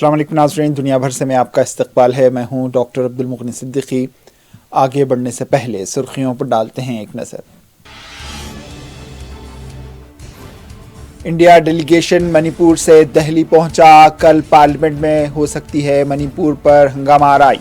अस्सलाम वालेकुम नाज़रीन, दुनिया भर से मैं आपका इस्तकबाल है। मैं हूं डॉक्टर अब्दुल मुगनी सिद्दीकी। आगे बढ़ने से पहले सुर्खियों पर डालते हैं एक नज़र। इंडिया डेलीगेशन मणिपुर से दिल्ली पहुंचा। कल पार्लियामेंट में हो सकती है मणिपुर पर हंगामा आराई।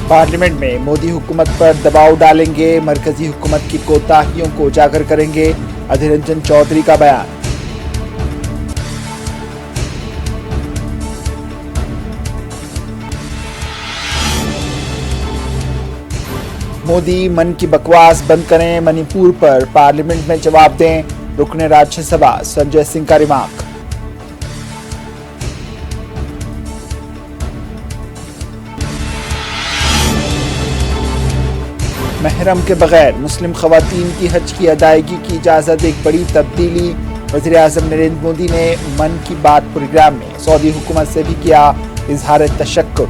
पार्लियामेंट में मोदी हुकूमत पर दबाव डालेंगे, मरकजी हुकूमत की कोताहियों को उजागर करेंगे। अधीर रंजन चौधरी का बयान। मोदी मन की बकवास बंद करें, मणिपुर पर पार्लियामेंट में जवाब दें। रुकने राज्यसभा संजय सिंह का रिमार्क। महरम के बगैर मुस्लिम खवातीन की हज की अदायगी की इजाज़त, एक बड़ी तब्दीली। वज़ीर आज़म नरेंद्र मोदी ने मन की बात प्रोग्राम में सऊदी हुकूमत से भी किया इजहार तशक्कुर।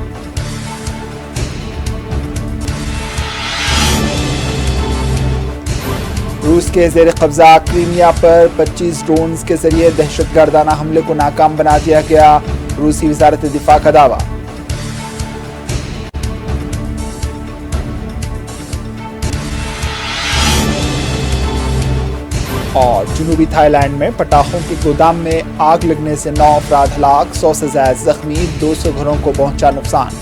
रूस के ज़ेर कब्जा क्रीमिया पर 25 ड्रोन्स के जरिए दहशतगर्दाना हमले को नाकाम बना दिया गया। रूसी वज़ारत दिफा का दावा। और जनूबी थाईलैंड में पटाखों के गोदाम में आग लगने से 9 अफराद हलाक, 100 से ज्यादा जख्मी, 200 घरों को पहुंचा नुकसान।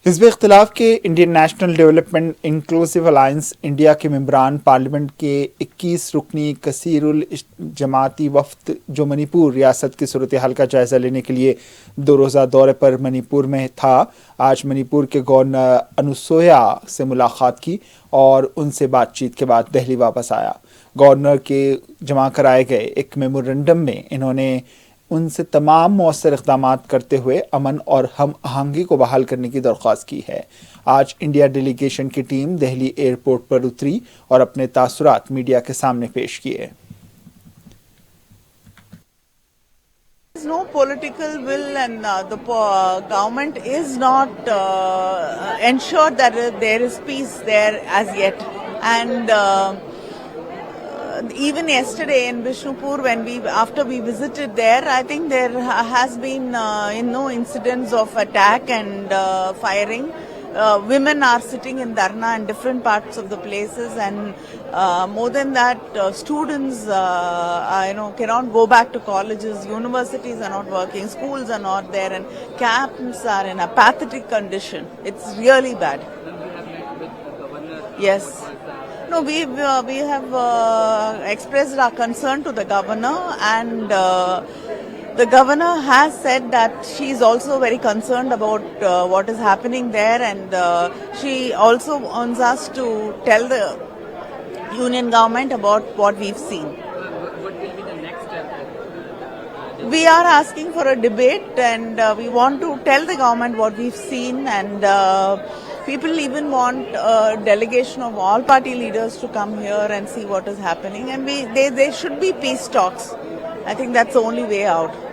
हिज़्ब इख्तिलाफ के Indian national development inclusive alliance India के मेंबरान पार्लियामेंट के 21 रुकनी कसीरुल जमाती वफ्द जो मणिपुर रियासत की सूरत हाल का जायज़ा लेने के लिए 2 रोज़ा दौरे पर मणिपुर में था, आज मणिपुर के गवर्नर अनुसुईया से मुलाकात की और उनसे बातचीत के बाद दिल्ली वापस आया। गवर्नर के जमा कराए गए एक मेमोरेंडम में इन्होंने उनसे तमाम मौसर इक़दाम करते हुए अमन और हम आहंगी को बहाल करने की दरख्वास्त की है। आज इंडिया डेलीगेशन की टीम दिल्ली एयरपोर्ट पर उतरी और अपने तासुरात मीडिया के सामने पेश किए। No political will and the government is not ensured that there is peace there as yet, and even yesterday in Bishnupur, after we visited there, I think there has been incidents of attack and firing. Women are sitting in dharna in different parts of the places, and more than that, students cannot go back to colleges, universities are not working, schools are not there, and camps are in a pathetic condition. It's really bad. Yes. No, we have expressed our concern to the governor, and the governor has said that she is also very concerned about what is happening there, and she also wants us to tell the union government about what we've seen. What will be the next step? We are asking for a debate, and we want to tell the government what we've seen, and people even want a delegation of all party leaders to come here and see what is happening, and there should be peace talks. I think that's the only way out.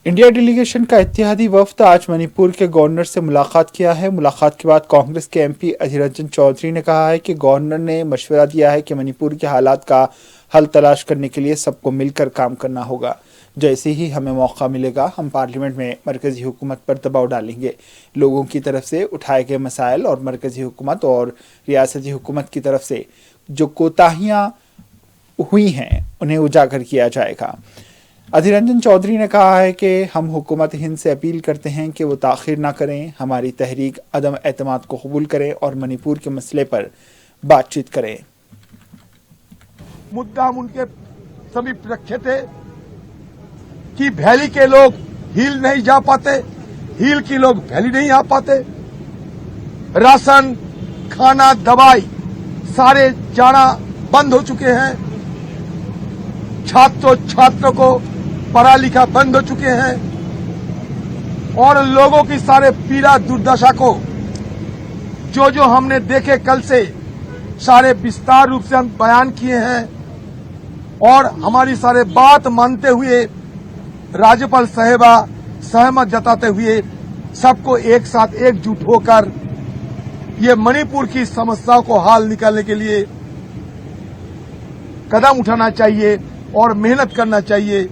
India delegation का इत्तेहादी वफ्द आज मणिपुर के governor से मुलाकात किया है। मुलाकात के बाद कांग्रेस के एमपी अधीर रंजन चौधरी ने कहा है कि गवर्नर ने मशवरा दिया है कि मणिपुर के हालात का हल तलाश करने के लिए सबको मिलकर काम करना होगा। जैसे ही हमें मौका मिलेगा हम पार्लियामेंट में मरकजी हुकूमत पर दबाव डालेंगे। लोगों की तरफ से उठाए गए मसाइल और मरकजी हुकूमत और रियासती हुकूमत की तरफ से जो कोताहियाँ हुई हैं उन्हें उजागर किया जाएगा। अधीर रंजन चौधरी ने कहा है कि हम हुकूमत हिंद से अपील करते हैं कि वो ताख़ीर ना करें, हमारी तहरीक अदम एतमाद को कबूल करें और मणिपुर के मसले पर बातचीत करें। मुद्दा हम उनके समीप रखे थे कि वैली के लोग हिल नहीं जा पाते, हिल के लोग वैली नहीं आ पाते। राशन, खाना, दवाई सारे जाना बंद हो चुके हैं। छात्रों को पढ़ा लिखा बंद हो चुके हैं और लोगों की सारे पीड़ा दुर्दशा को जो हमने देखे कल से सारे विस्तार रूप से हम बयान किए हैं। और हमारी सारे बात मानते हुए राज्यपाल साहिबा सहमत जताते हुए सबको एक साथ एकजुट होकर ये मणिपुर की समस्याओं को हल निकालने के लिए कदम उठाना चाहिए और मेहनत करना चाहिए,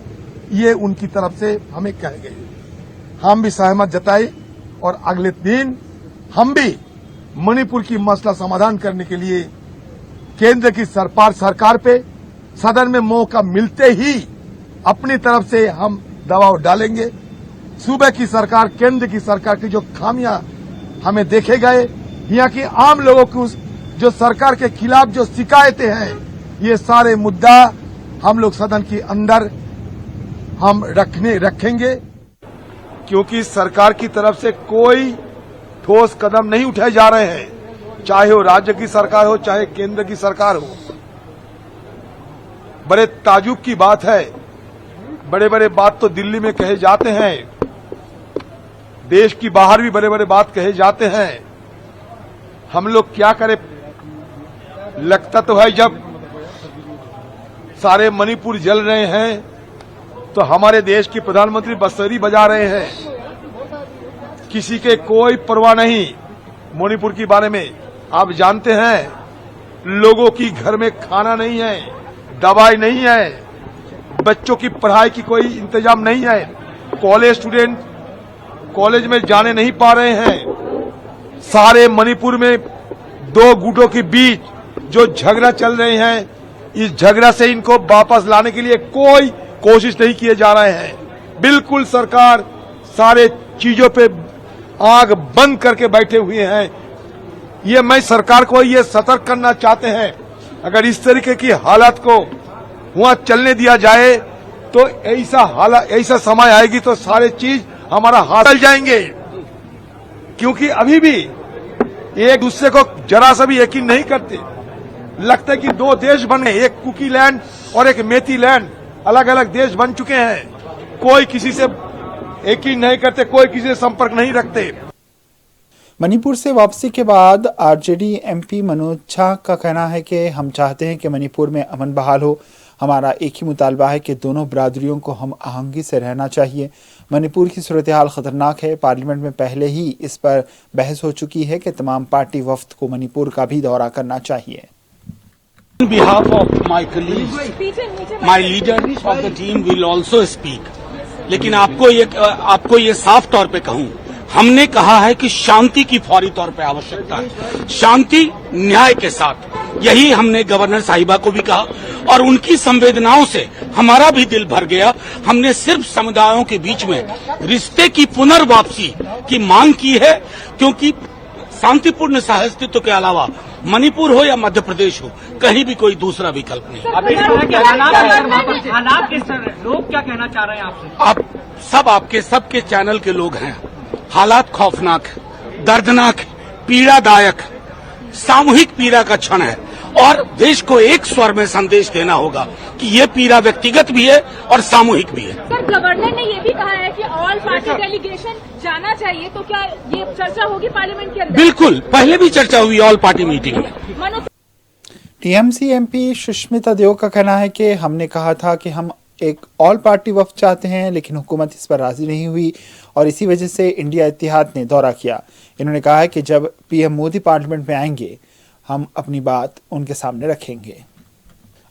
ये उनकी तरफ से हमें कहे गए। हम भी सहमत जताए और अगले दिन हम भी मणिपुर की मसला समाधान करने के लिए केंद्र की सरकार पे सदन में मौका मिलते ही अपनी तरफ से हम दबाव डालेंगे। सूबे की सरकार, केंद्र की सरकार की जो खामियां हमें देखे गए, यहाँ की आम लोगों की जो सरकार के खिलाफ जो शिकायतें हैं, ये सारे मुद्दा हम लोग सदन के अंदर हम रखेंगे, क्योंकि सरकार की तरफ से कोई ठोस कदम नहीं उठाए जा रहे हैं, चाहे वो राज्य की सरकार हो चाहे केंद्र की सरकार हो। बड़े ताजुब की बात है, बड़े बड़े बात तो दिल्ली में कहे जाते हैं, देश की बाहर भी बड़े बड़े बात कहे जाते हैं। हम लोग क्या करें? लगता तो है जब सारे मणिपुर जल रहे हैं तो हमारे देश के प्रधानमंत्री बंसुरी बजा रहे हैं, किसी के कोई परवाह नहीं मणिपुर के बारे में। आप जानते हैं लोगों की घर में खाना नहीं है, दवाई नहीं है, बच्चों की पढ़ाई की कोई इंतजाम नहीं है, कॉलेज स्टूडेंट कॉलेज में जाने नहीं पा रहे हैं। सारे मणिपुर में दो गुटों के बीच जो झगड़ा चल रहे हैं, इस झगड़ा से इनको वापस लाने के लिए कोई कोशिश नहीं किए जा रहे हैं। बिल्कुल सरकार सारे चीजों पे आग बंद करके बैठे हुए हैं। ये मैं सरकार को ये सतर्क करना चाहते हैं, अगर इस तरीके की हालत को वहां चलने दिया जाए तो ऐसा समय आएगी तो सारे चीज हमारा हाथ चल जाएंगे, क्योंकि अभी भी एक दूसरे को जरा सा भी यकीन नहीं करते। लगता है कि दो देश बने, एक कुकी लैंड और एक मेथी लैंड, अलग अलग देश बन चुके हैं। कोई किसी से यकीन नहीं करते, कोई किसी से संपर्क नहीं रखते। मणिपुर से वापसी के बाद आरजेडी एमपी मनोज झा का कहना है कि हम चाहते हैं कि मणिपुर में अमन बहाल हो। हमारा एक ही मुतालबा है कि दोनों बरादरियों को हम आहंगी से रहना चाहिए। मणिपुर की सूरत हाल खतरनाक है। पार्लियामेंट में पहले ही इस पर बहस हो चुकी है कि तमाम पार्टी वफ्द को मणिपुर का भी दौरा करना चाहिए। On behalf of my colleagues, my leader of the team will also speak. लेकिन आपको ये साफ तौर पे कहूं, हमने कहा है कि शांति की फौरी तौर पे आवश्यकता है, शांति न्याय के साथ। यही हमने गवर्नर साहिबा को भी कहा और उनकी संवेदनाओं से हमारा भी दिल भर गया। हमने सिर्फ समुदायों के बीच में रिश्ते की पुनर्वापसी की मांग की है, क्योंकि शांतिपूर्ण सहअस्तित्व के अलावा मणिपुर हो या मध्य प्रदेश हो, कहीं भी कोई दूसरा विकल्प नहीं। हालात किस तरह, लोग क्या कहना चाह रहे हैं आपसे? आप सब आपके सबके चैनल के लोग हैं। हालात खौफनाक, दर्दनाक, पीड़ादायक, सामूहिक पीड़ा का क्षण है और देश को एक स्वर में संदेश देना होगा कि ये पीड़ा व्यक्तिगत भी है और सामूहिक भी है। सर, गवर्नर ने ये भी कहा है कि ऑल पार्टी डेलीगेशन जाना चाहिए, तो क्या ये चर्चा होगी पार्लियामेंट के अंदर? बिल्कुल, पहले भी चर्चा हुई ऑल पार्टी मीटिंग में। टीएमसी एमपी सुष्मिता देव का कहना है कि हमने कहा था कि हम एक ऑल पार्टी वफ्द चाहते हैं, लेकिन हुकूमत इस पर राजी नहीं हुई और इसी वजह से इंडिया इत्तेहाद ने दौरा किया। इन्होंने कहा है कि जब पीएम मोदी पार्लियामेंट में आएंगे हम अपनी बात उनके सामने रखेंगे।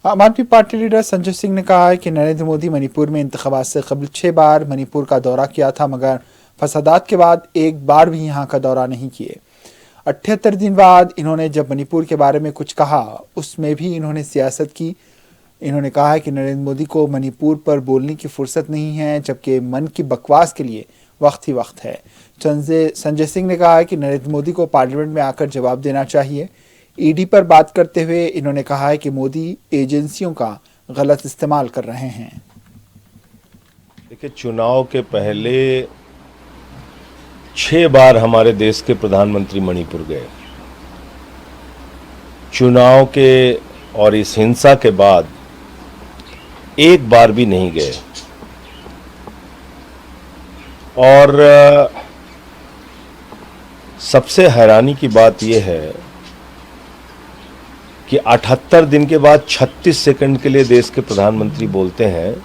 आम आदमी पार्टी लीडर संजय सिंह ने कहा है कि नरेंद्र मोदी मणिपुर में इंतखाबात से कबल 6 बार मणिपुर का दौरा किया था, मगर फसादात के बाद एक बार भी यहाँ का दौरा नहीं किए। 78 दिन बाद इन्होंने जब मणिपुर के बारे में कुछ कहा, उसमें भी इन्होंने सियासत की। इन्होंने कहा है कि नरेंद्र मोदी को मणिपुर पर बोलने की फुर्सत नहीं है, जबकि मन की बकवास के लिए वक्त ही वक्त है। संजय सिंह ने कहा है कि नरेंद्र मोदी को पार्लियामेंट में आकर जवाब देना चाहिए। ईडी पर बात करते हुए इन्होंने कहा है कि मोदी एजेंसियों का गलत इस्तेमाल कर रहे हैं। देखिए, चुनाव के पहले 6 बार हमारे देश के प्रधानमंत्री मणिपुर गए। चुनाव के और इस हिंसा के बाद एक बार भी नहीं गए। और सबसे हैरानी की बात यह है कि 78 दिन के बाद 36 सेकंड के लिए देश के प्रधानमंत्री बोलते हैं,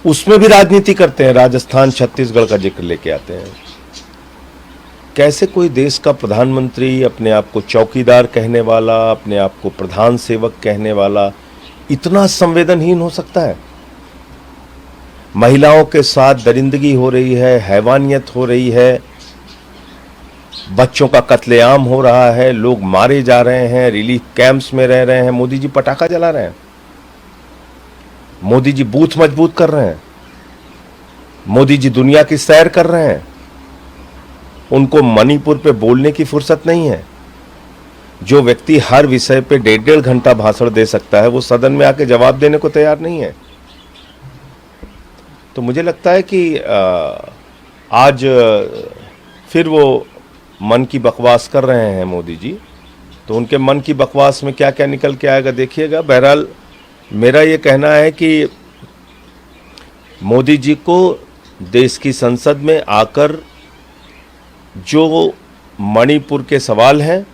उसमें भी राजनीति करते हैं, राजस्थान छत्तीसगढ़ का जिक्र लेके आते हैं। कैसे कोई देश का प्रधानमंत्री अपने आप को चौकीदार कहने वाला, अपने आप को प्रधान सेवक कहने वाला इतना संवेदनहीन हो सकता है? महिलाओं के साथ दरिंदगी हो रही है, हैवानियत हो रही है, बच्चों का कत्लेआम हो रहा है, लोग मारे जा रहे हैं, रिलीफ कैंप्स में रह रहे हैं, मोदी जी पटाखा जला रहे हैं, मोदी जी बूथ मजबूत कर रहे हैं, मोदी जी दुनिया की सैर कर रहे हैं। उनको मणिपुर पे बोलने की फुर्सत नहीं है। जो व्यक्ति हर विषय पे 1.5 घंटा भाषण दे सकता है, वो सदन में आके जवाब देने को तैयार नहीं है। तो मुझे लगता है कि आज फिर वो मन की बकवास कर रहे हैं मोदी जी, तो उनके मन की बकवास में क्या क्या निकल के आएगा देखिएगा। बहरहाल मेरा ये कहना है कि मोदी जी को देश की संसद में आकर जो मणिपुर के सवाल हैं,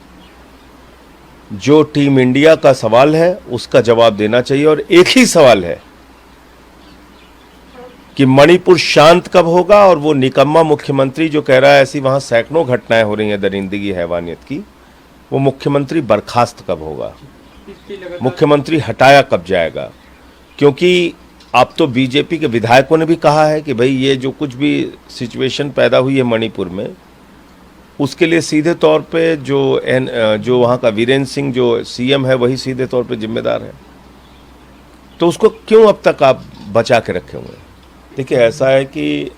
जो टीम इंडिया का सवाल है, उसका जवाब देना चाहिए। और एक ही सवाल है कि मणिपुर शांत कब होगा, और वो निकम्मा मुख्यमंत्री जो कह रहा है ऐसी वहां सैकड़ों घटनाएं हो रही हैं दरिंदगी हैवानियत की, वो मुख्यमंत्री बर्खास्त कब होगा, मुख्यमंत्री हटाया कब जाएगा। क्योंकि अब तो बीजेपी के विधायकों ने भी कहा है कि भाई ये जो कुछ भी सिचुएशन पैदा हुई है मणिपुर में, उसके लिए सीधे तौर पे जो वहाँ का वीरेंद्र सिंह जो सीएम है वही सीधे तौर पे जिम्मेदार है। तो उसको क्यों अब तक आप बचा के रखे हुए हैं? देखिए, ऐसा है कि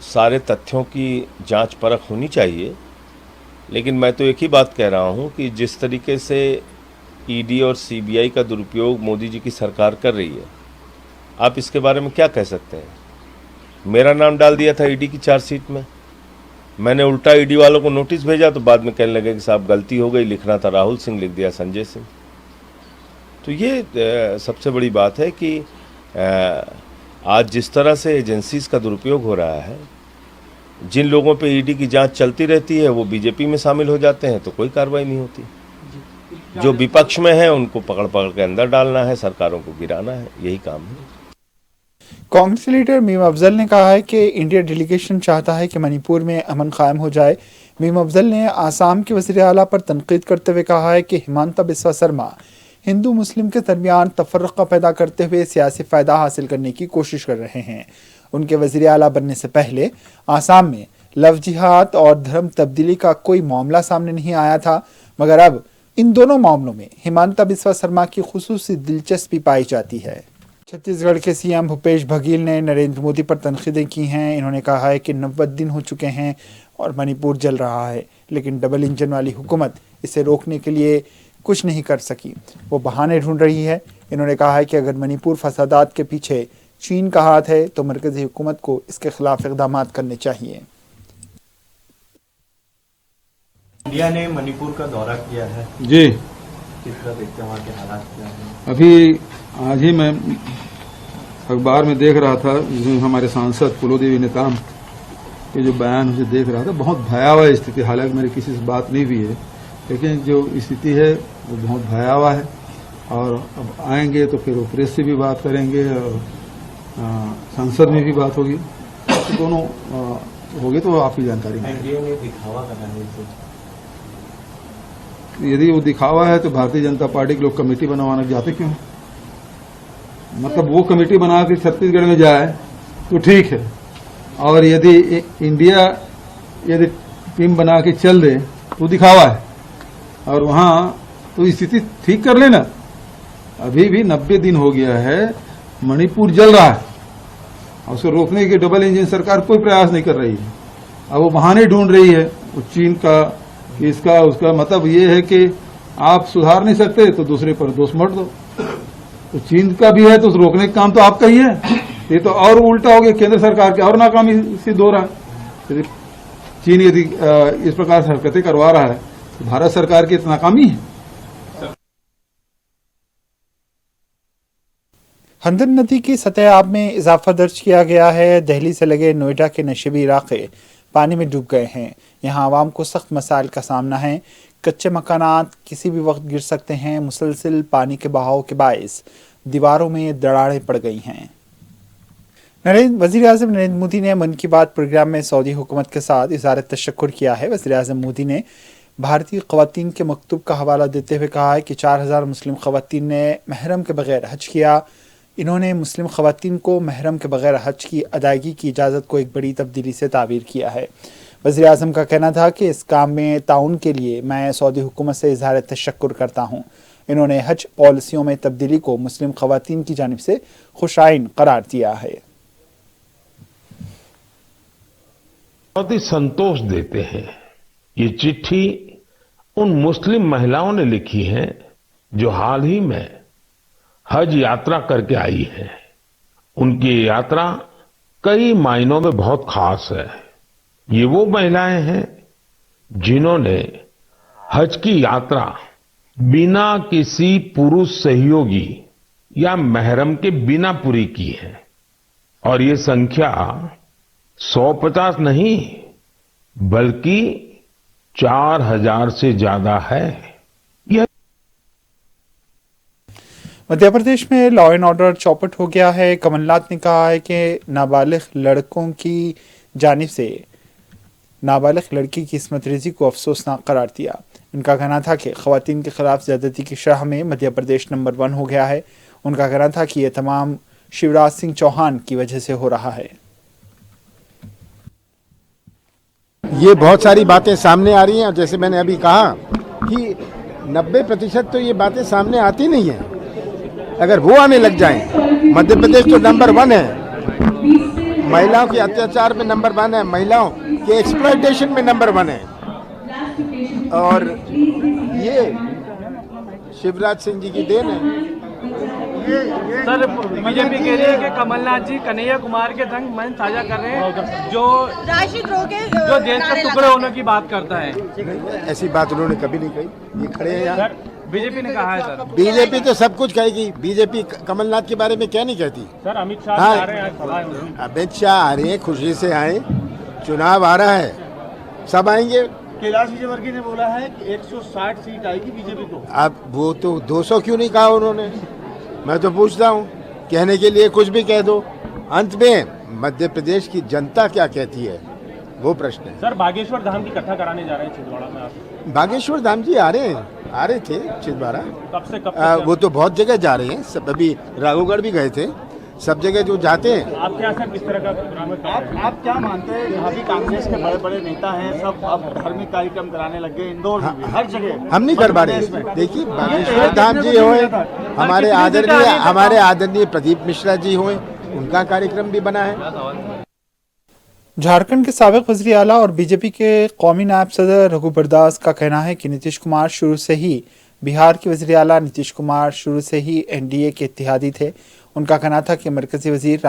सारे तथ्यों की जांच परख होनी चाहिए, लेकिन मैं तो एक ही बात कह रहा हूँ कि जिस तरीके से ईडी और सीबीआई का दुरुपयोग मोदी जी की सरकार कर रही है, आप इसके बारे में क्या कह सकते हैं? मेरा नाम डाल दिया था ईडी की चार्जशीट में, मैंने उल्टा ईडी वालों को नोटिस भेजा तो बाद में कहने लगे कि साहब गलती हो गई, लिखना था राहुल सिंह, लिख दिया संजय सिंह। तो ये सबसे बड़ी बात है कि आज जिस तरह से एजेंसीज का दुरुपयोग हो रहा है, जिन लोगों पे ईडी की जांच चलती रहती है वो बीजेपी में शामिल हो जाते हैं तो कोई कार्रवाई नहीं होती। जो विपक्ष में है उनको पकड़ पकड़ के अंदर डालना है, सरकारों को गिराना है, यही काम है। कांग्रेस लीडर मीम अफजल ने कहा है कि इंडिया डेलीगेशन चाहता है कि मणिपुर में अमन कायम हो जाए। मीम अफजल ने आसाम के वज़ीर आला पर तनकीद करते हुए कहा है कि हिमंता बिस्वा शर्मा हिंदू मुस्लिम के दरमियान तफर्रका पैदा करते हुए सियासी फ़ायदा हासिल करने की कोशिश कर रहे हैं। उनके वज़ीर आला बनने से पहले आसाम में लव जिहाद और धर्म तब्दीली का कोई मामला सामने नहीं आया था, मगर अब इन दोनों मामलों में हिमंता बिस्वा शर्मा की खुसूसी दिलचस्पी पाई जाती है। छत्तीसगढ़ के सीएम भूपेश बघेल ने नरेंद्र मोदी पर तनकीदें की हैं। इन्होंने कहा है कि 90 दिन हो चुके हैं और मणिपुर जल रहा है, लेकिन डबल इंजन वाली हुकूमत इसे रोकने के लिए कुछ नहीं कर सकी, वो बहाने ढूंढ रही है। इन्होंने कहा है कि अगर मणिपुर फसादात के पीछे चीन का हाथ है तो मरकजी हुकूमत को इसके खिलाफ इक़दाम करने चाहिए। इंडिया ने मणिपुर का दौरा किया है जी, किस तरह देखते हैं वहाँ के हालात क्या हैं? अभी आज ही मैं अखबार में देख रहा था, हमारे सांसद पुलोदेवी नेताम के जो बयान उसे देख रहा था, बहुत भयावह स्थिति। हालांकि मेरी किसी से बात नहीं हुई है, लेकिन जो स्थिति है वो बहुत भयावह है। और अब आएंगे तो फिर वो प्रेस से भी बात करेंगे और संसद में भी बात होगी, तो दोनों होगी तो आपकी जानकारी में। एनडीए ने दिखावा करना है इसे, यदि वो दिखावा है तो भारतीय जनता पार्टी के लोग कमेटी बनवाना जाते क्यों? मतलब वो कमेटी बना के छत्तीसगढ़ में जाए तो ठीक है, और यदि इंडिया यदि टीम बना के चल दे तो दिखावा है, और वहां तो स्थिति ठीक कर लेना। अभी भी 90 दिन हो गया है, मणिपुर जल रहा है और उसको रोकने के डबल इंजन सरकार कोई प्रयास नहीं कर रही है। अब वो बहाने ढूंढ रही है, वो चीन का, इसका, उसका। मतलब ये है कि आप सुधार नहीं सकते तो दूसरे पर दोष मत दो। तो चीन का भी है तो रोकने का काम तो आपका ही है। ये तो और उल्टा हो गया, केंद्र सरकार के और नाकामी सिद्ध हो रहा है। चीन यदि इस प्रकार से हरकतें करवा रहा है तो भारत सरकार की नाकामी है। हंदर नदी की सतह-ए-आब में इजाफा दर्ज किया गया है। दिल्ली से लगे नोएडा के नशेबी इलाके पानी में डूब गए हैं। यहाँ आवाम को सख्त मसाइल का सामना है। कच्चे मकानात किसी भी वक्त गिर सकते हैं। मुसलसल पानी के बहाव के बायस दीवारों में दरारें पड़ गई हैं। वज़ीर आज़म नरेंद्र मोदी ने मन की बात प्रोग्राम में सऊदी हुकूमत के साथ इज़हार तशक्कुर किया है। वज़ीर आज़म मोदी ने भारतीय ख़वातीन के मकतूब का हवाला देते हुए कहा है कि 4000 मुस्लिम ख़वातीन ने महरम के बगैर हज किया। इन्होंने मुस्लिम ख़वातीन को महरम के बगैर हज की अदायगी की इजाज़त को एक बड़ी तब्दीली से ताबीर किया है। वज़ीर आज़म का कहना था कि इस काम में ताउन के लिए मैं सऊदी हुकूमत से इज़हार तशक्कुर करता हूँ। इन्होंने हज पॉलिसियों में तब्दीली को मुस्लिम ख़वातीन की जानिब से खुशाइन करार दिया है। बहुत ही संतोष देते हैं। ये चिट्ठी उन मुस्लिम महिलाओं ने लिखी है जो हाल ही में हज यात्रा करके आई है। उनकी ये यात्रा कई मायनों में बहुत खास है। ये वो महिलाएं हैं जिन्होंने हज की यात्रा बिना किसी पुरुष सहयोगी या महरम के बिना पूरी की है और ये संख्या 150 नहीं बल्कि 4000 से ज्यादा है। यह मध्य प्रदेश में लॉ एंड ऑर्डर चौपट हो गया है। कमलनाथ ने कहा है कि नाबालिग लड़कों की जानिब से नाबालिग लड़की की इस्मत रेजी को अफसोसनाक करार दिया। उनका कहना था कि ख़वातीन के खिलाफ ज्यादती की शरह में मध्य प्रदेश नंबर 1 हो गया है। उनका कहना था कि यह तमाम शिवराज सिंह चौहान की वजह से हो रहा है। ये बहुत सारी बातें सामने आ रही हैं और जैसे मैंने अभी कहा कि 90% तो ये बातें सामने आती नहीं हैं। अगर वो आने लग जाएं, मध्य प्रदेश तो नंबर 1 है, महिलाओं के अत्याचार में नंबर 1 है, महिलाओं के एक्सप्लॉयटेशन में नंबर 1 है और ये शिवराज सिंह जी की देन है। सर बीजेपी कह रही है कि कमलनाथ जी कन्हैया कुमार के संग मंच साझा कर रहे हैं जो देश के टुकड़े होने की बात करता है। ऐसी बात उन्होंने कभी नहीं कही। ये खड़े हैं यहाँ, बीजेपी ने कहा है सर। बीजेपी तो सब कुछ कहेगी। बीजेपी कमलनाथ के बारे में क्या नहीं कहती। सर अमित शाह आ रहे हैं, अमित शाह आ रहे हैं, खुशी से आए। चुनाव आ रहा है, सब आएंगे। कैलाश विजयवर्गीय ने बोला है कि 160 सीट आएगी बीजेपी को। अब वो तो 200 क्यों नहीं कहा उन्होंने। मैं तो पूछता हूँ, कहने के लिए कुछ भी कह दो। अंत में मध्य प्रदेश की जनता क्या कहती है वो प्रश्न है। सर बागेश्वर धाम की कथा कराने जा रहे हैं छिंदवाड़ा में आप। बागेश्वर धाम जी आ रहे थे छिंदवाड़ा। कब से वो तो बहुत जगह जा रहे हैं। सब अभी राघोगढ़ भी गए थे। सब जगह जो जाते हैं। आप क्या सर किस तरह का प्रोग्राम है? आप क्या मानते हैं, यहाँ भी कांग्रेस के बड़े बड़े नेता हैं, सब अब धार्मिक कार्यक्रम कराने लग गए इंदौर में भी, हर जगह। हम नहीं कर पा रहे। देखिए बागेश्वर धाम जी होए, हमारे आदरणीय प्रदीप मिश्रा जी होए, उनका कार्यक्रम भी बना है। झारखंड के साबिक वज़ीर आला और बीजेपी के कौमी नायब सदर रघुबर दास का कहना है कि नीतीश कुमार शुरू से ही बिहार के वज़ीर आला नीतीश कुमार शुरू से ही एनडीए के इत्तेहादी थे। उनका कहना था कि मरकजी वज़ीर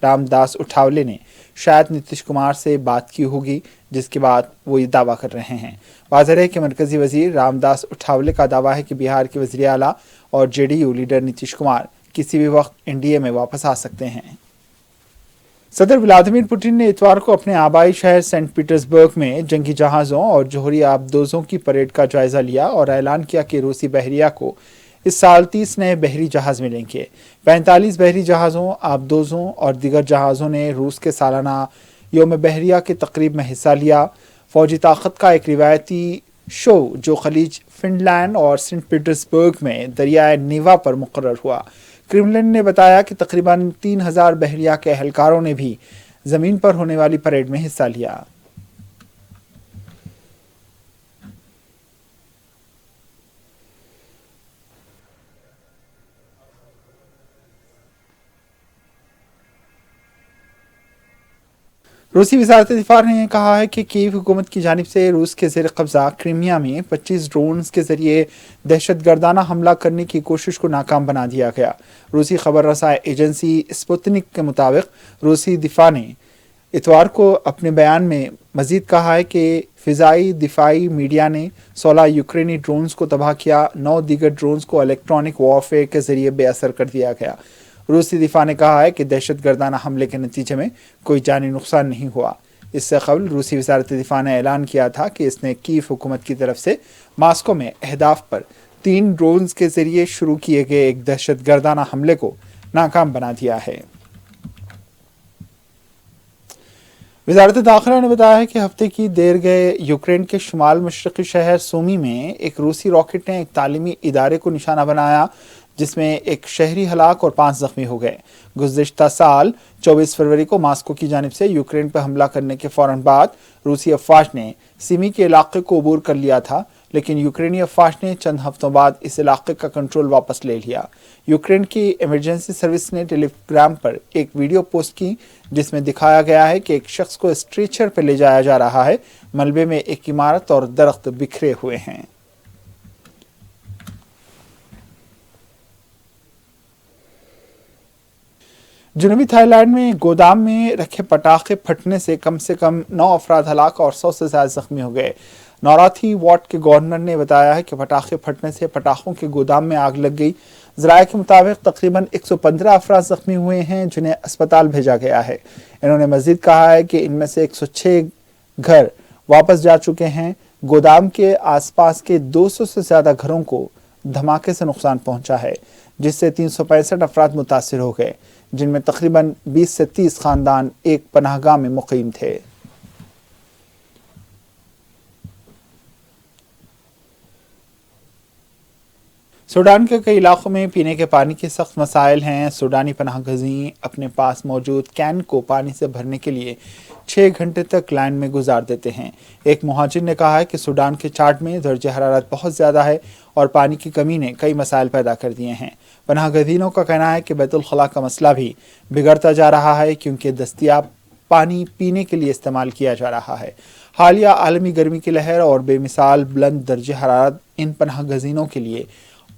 रामदास उठावले ने शायद नीतीश कुमार से बात की होगी, जिसके बाद वो ये दावा कर रहे हैं। वाज़ेह है कि मरकजी वज़ीर रामदास उठावले का दावा है कि बिहार के वज़ीर आला और जेडीयू लीडर नीतीश कुमार किसी भी वक्त एनडीए में वापस आ सकते हैं। सदर व्लादिमीर पुतिन ने इतवार को अपने आबाई शहर सेंट पीटर्सबर्ग में जंगी जहाज़ों और जोहरी आबदोज़ों की परेड का जायजा लिया और ऐलान किया कि रूसी बहरिया को इस साल 30 नए बहरी जहाज मिलेंगे। 45 बहरी जहाज़ों, आबदोज़ों और दीगर जहाज़ों ने रूस के सालाना योम बहरिया के तकरीब में हिस्सा लिया। फौजी ताकत का एक रिवायती शो जो खलीज फिनलैंड और सेंट पीटर्सबर्ग में दरियाए नीवा पर मुकर्रर हुआ। क्रेमलिन ने बताया कि तकरीबन 3000 बहरिया के एहलकारों ने भी जमीन पर होने वाली परेड में हिस्सा लिया। रूसी वज़ारत दिफा ने कहा है कि कीव हुकूमत की जानिब से रूस के ज़ेर कब्ज़ा क्रीमिया में 25 ड्रोन्स के जरिए दहशतगर्दाना हमला करने की कोशिश को नाकाम बना दिया गया। रूसी खबर रसाई एजेंसी स्पुतनिक के मुताबिक रूसी दिफा ने इतवार को अपने बयान में मजीद कहा है कि फ़िज़ाई दिफाई मीडिया ने 16 यूक्रेनी ड्रोन्स को तबाह किया। 9 दीगर ड्रोन्स को इलेक्ट्रॉनिक वॉरफेयर के जरिए बेअसर कर दिया गया। रूसी दिफा ने कहा है कि दहशतगर्दाना हमले के नतीजे में कोई जानी नुकसान नहीं हुआ। इससे कबल रूसी वज़ारत दिफा ने ऐलान किया था कि इसने कीव हुकूमत की तरफ से मास्को में अहदाफ पर 3 ड्रोन्स के जरिए शुरू किए गए एक दहशतगर्दाना हमले को नाकाम बना दिया है। वज़ारत दाखिला ने बताया है कि हफ्ते की देर गए यूक्रेन के शुमाल मशरक़ी शहर सूमी में एक रूसी रॉकेट ने एक तालीमी इदारे को निशाना बनाया, जिसमें एक शहरी हलाक और 5 जख्मी हो गए। गुज़िश्ता साल 24 फरवरी को मास्को की जानिब से यूक्रेन पर हमला करने के फौरन बाद रूसी अफवाज ने सीमी के इलाके को अबूर कर लिया था, लेकिन यूक्रेनी अफवाज ने चंद हफ्तों बाद इस इलाके का कंट्रोल वापस ले लिया। यूक्रेन की इमरजेंसी सर्विस ने टेलीग्राम पर एक वीडियो पोस्ट की, जिसमें दिखाया गया है कि एक शख्स को स्ट्रेचर पर ले जाया जा रहा है। मलबे में एक इमारत और दरख्त बिखरे हुए हैं। जनूबी थाईलैंड में गोदाम में रखे पटाखे फटने से कम 9 अफराद हलाक और 100 से ज्यादा जख्मी हो गए। नौराथी वार्ड के गवर्नर ने बताया है कि पटाखे फटने से पटाखों के गोदाम में आग लग गई। ज़राए के मुताबिक तकरीबन 115 अफराद जख्मी हुए हैं, जिन्हें अस्पताल भेजा गया है। इन्होंने मजीद कहा है कि इनमें से 106 घर वापस जा चुके हैं। गोदाम के आसपास के 200 से ज्यादा घरों को धमाके से नुकसान पहुंचा है, जिससे 365 अफराद मुतासिर हो गए, जिनमें तकरीबन 20 से 30 खानदान एक पनाहगाह में मुकीम थे। सूडान के कई इलाकों में पीने के पानी के सख्त मसाइल हैं। सूडानी पनाहगज़ीन अपने पास मौजूद कैन को पानी से भरने के लिए 6 घंटे तक लाइन में गुजार देते हैं। एक मुहाजिर ने कहा है कि सूडान के चार्ट में दर्जे हरारत बहुत ज़्यादा है और पानी की कमी ने कई मसाइल पैदा कर दिए हैं। पनाहगज़ीनों का कहना है कि बैतुल खला का मसला भी बिगड़ता जा रहा है, क्योंकि दस्तियाब पानी पीने के लिए इस्तेमाल किया जा रहा है। हालिया आलमी गर्मी की लहर और बेमिसाल बुलंद दर्जे हरारत इन पनाहगज़ीनों के लिए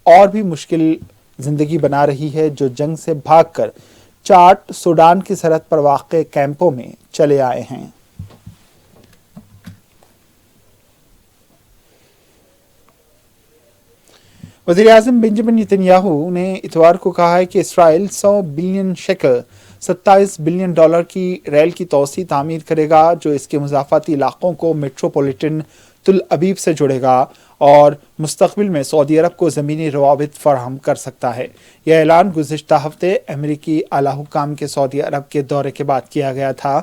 और भी मुश्किल जिंदगी बना रही है, जो जंग से भागकर चार्ट सूडान की सरहद पर वाक़े कैंपों में चले आए हैं। वज़ीर-ए-आज़म बेंजामिन नेतन्याहू ने इतवार को कहा है कि इसराइल 100 बिलियन शेकल $27 बिलियन की रेल की तोसी तामीर करेगा, जो इसके मुज़ाफ़ाती इलाकों को मेट्रोपॉलिटन तुल अबीब से जुड़ेगा और मुस्तक़बिल में सऊदी अरब को ज़मीनी रवाबित फराहम कर सकता है। यह ऐलान गुज़िश्ता हफ्ते अमेरिकी आला हुक्काम के सऊदी अरब के दौरे के बाद किया गया था,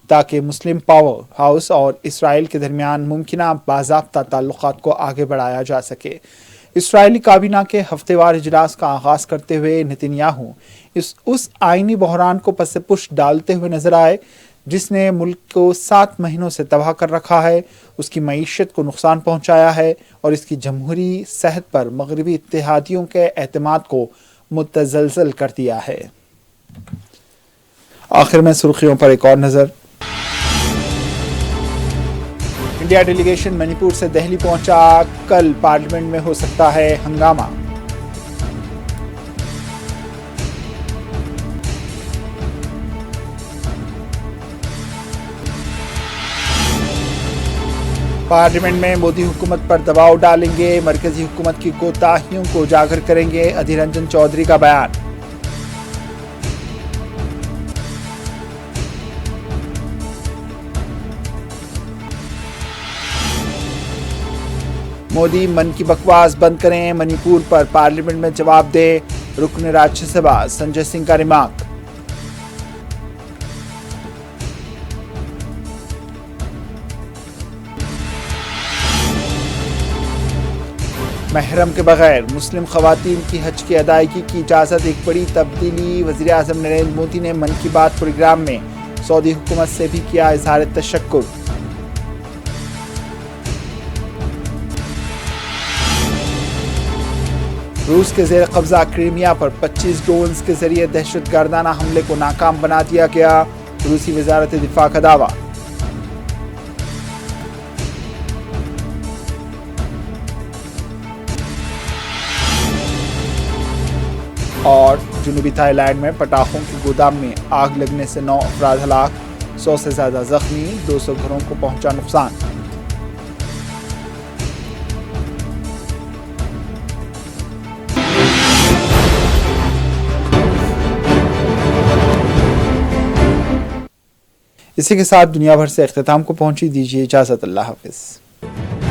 ताकि मुस्लिम पावर हाउस और इसराइल के दरमियान मुमकिना बाज़ाब्ता ताल्लुक़ात को आगे बढ़ाया जा सके। इसराइली काबीना के हफ्तेवार इजलास का आगाज़ करते हुए नेतन्याहू उस आइनी बहरान को पस पुश डालते हुए नजर आए, जिसने मुल्क को 7 महीनों से तबाह कर रखा है, उसकी मईशत को नुकसान पहुंचाया है और इसकी जमहूरी सेहत पर मगरबी इत्तेहादियों के एतमाद को मुतज़लज़ल कर दिया है। आखिर में सुर्खियों पर एक और नजर। इंडिया डेलीगेशन मणिपुर से दिल्ली पहुंचा, कल पार्लियामेंट में हो सकता है हंगामा। पार्लियामेंट में मोदी हुकूमत पर दबाव डालेंगे, मरकजी हुकूमत की कोताहियों को उजागर करेंगे, अधीर रंजन चौधरी का बयान। मोदी मन की बकवास बंद करें, मणिपुर पर पार्लियामेंट में जवाब दे, रुकन राज्यसभा संजय सिंह का रिमार्क। महरम के बगैर मुस्लिम खवातीन की हज की अदायगी की इजाज़त एक बड़ी तब्दीली। वज़ीर-ए-आज़म नरेंद्र मोदी ने मन की बात प्रोग्राम में सऊदी हुकूमत से भी किया इज़हार तशक्कुर। रूस के ज़ेर कब्जा क्रीमिया पर 25 ड्रोन्स के जरिए दहशतगर्दाना हमले को नाकाम बना दिया गया, रूसी वज़ारत दिफा का दावा। और जनूबी थाईलैंड में पटाखों के गोदाम में आग लगने से 9 अफराद हलाक, 100 से ज्यादा जख्मी, 200 घरों को पहुंचा नुकसान। इसी के साथ दुनिया भर से इख्तिताम को पहुंची। दीजिए इजाजत। अल्लाह हाफिज।